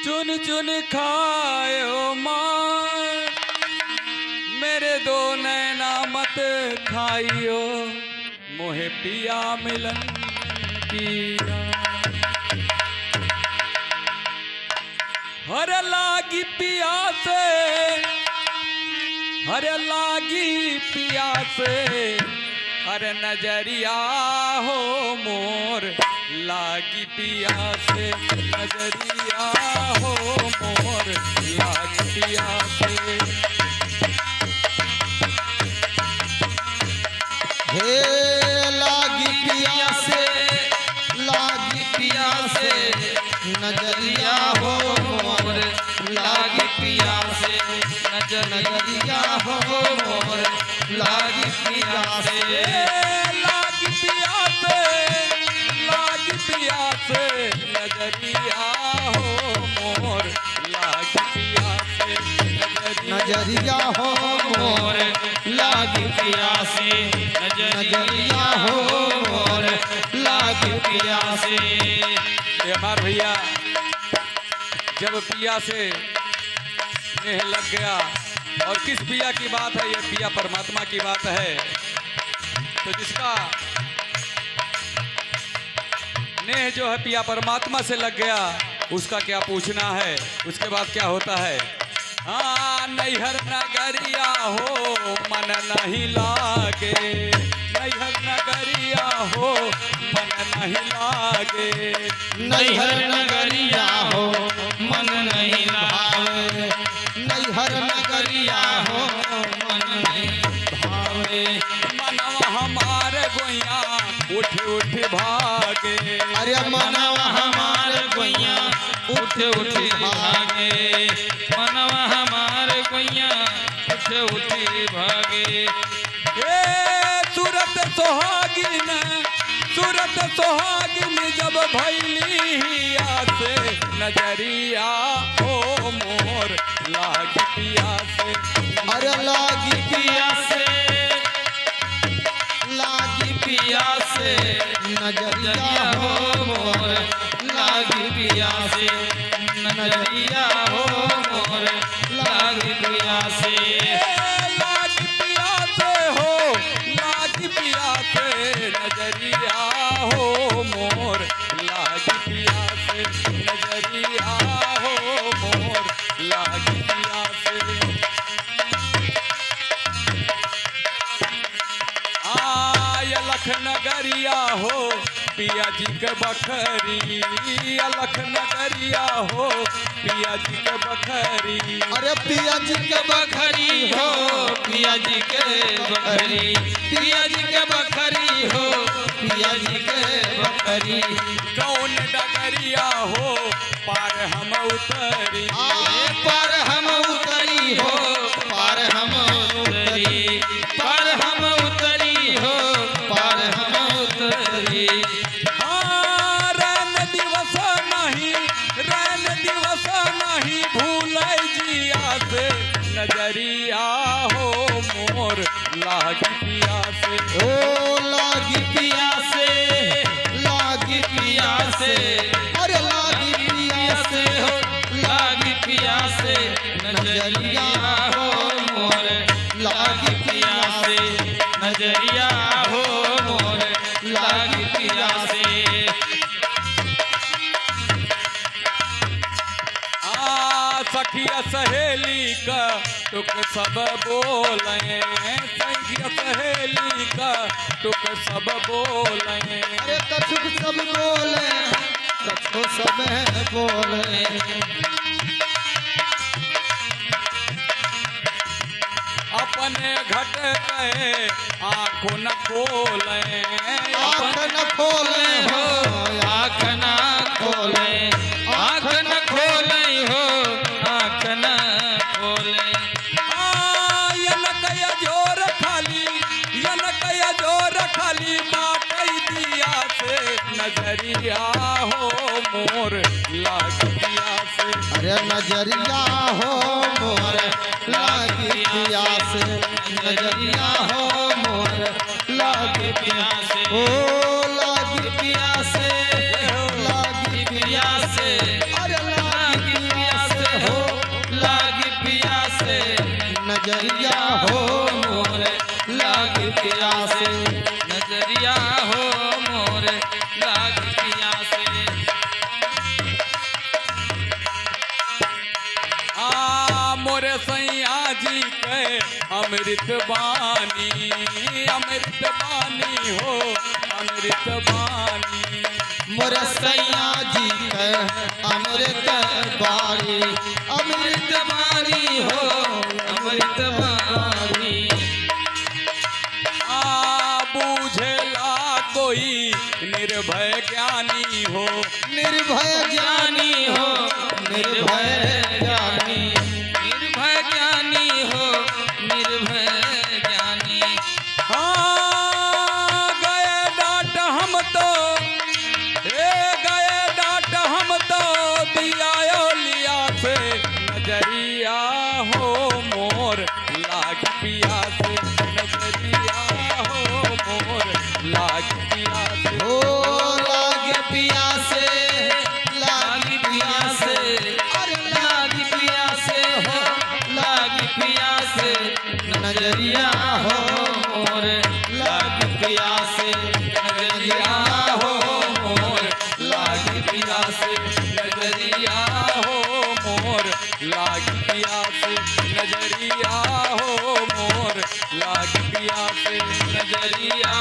चुन चुन खायो मार, मेरे दो नैना मत खाइयो, मोहे पिया मिलन की हर लागी पियासे, हर लागी पियासे, अरे नजरिया हो मोर लागी पियासे, नजरिया हो मोर लागी पियासे। हे लागी पियासे, लागी पियासे, नजरिया हो मोर लागी पियासे, नजरिया हो मोर लागी पियासे। लागी पियासे, लागी पियासे, नजरिया हो मोर लागी पियासे, नजरिया हो मोर लागी पियासे, नजरिया हो मोर लागी पियासे। ये हमार भैया जब पिया से स्नेह लग गया, और किस पिया की बात है, ये पिया परमात्मा की बात है। तो जिसका नेह जो है पिया परमात्मा से लग गया, उसका क्या पूछना है, उसके बाद क्या होता है। हाँ नैहर नगरिया हो मन नहीं लागे, नैहर नगरिया हो मन नहीं लागे, नैहर नगरिया हो मन नहीं लागे, नैहर नगरिया हो मन नहीं भावे। मनवा हमारे गोइया उठ उठ भागे, अरे मनवा हमारे गोइया उठ उठ भागे, मनवा हमारे गोइया उठ उठ भागे। ए सूरत सोहागिन, सूरत सोहागिन जब भैली हिया से, नजरिया हो मोर लागी पियासे, अरे लागी पियासे, लागी पियासे, नजरिया हो मोर लागी पियासे, नजरिया हो मोर लागी पियासे। लागी पियासे हो, लागी पियासे, नजरिया हो मोर लागी पियासे, नजरिया हो मोर लागी पियासे। अलख नगरिया हो पिया जी के बखरी, अलख नगरिया हो पिया जी के बखरी, अरे पिया जी के बखरी हो पिया जी के बखरी, पिया जी के बखरी हो पिया जी के बखरी। कौन डगरिया हो पार हम उतरी, पार हम उतरी हो, पार हम उतरी, पार हम उतरी हो, पार हम उतरी। हाँ रैन दिवस नहीं, रैन दिवस नहीं भूलै जिया से, नजरिया हो मोर लागी पियासे, ओ लागी पियासे, लागी पियासे, अरे लागी पियासे हो, लागी पियासे, नजरिया हो मोर लागी पियासे, नजरिया हो मोर लागी पियासे। सखिया सहेली का तुक सब बोलें, सखिया सहेली का तुक सब बोलें, अरे कछुक सब बोले, कछो सब बोले, अपने घट गए आंखों न खोलें, आँख न खोले हो, आँख न खोले, आँख न खोले हो, आँख न खोले। यनकया जोर खाली, यनकया जोर खाली बाटई दिया से, नजरिया हो मोर लागी पियासे, अरे नजरिया हो मोर लागी पियासे, नजरिया हो मोर लागी पियासे, ओ लागी पियासे, लागी पियासे, अरे लागी गए अमृत बानी, अमृत बानी हो अमृत बानी। मोर सैया जी के अमृत बानी, अमृत बानी हो अमृत बानी। बूझेला कोई निर्भय ज्ञानी हो, निर्भय ज्ञानी हो निर्भय ज्ञानी, निर्भय ज्ञानी हो निर्भय ज्ञानी। हाँ गए डांट हम तो, गए डांट हम तो दिया लिया से नजरिया हो मोर लाग पिया से, नजरिया हो मोर लाग पिया से। हो लागे पियासे, लागी पियासे, अरे लागी पियासे हो लागी पियासे, नजरिया हो मोर लागी पियासे, नजरिया हो मोर लागी पियासे, नजरिया हो मोर लाग पिया से, नजरिया हो मोर लाग पिया से। नजरिया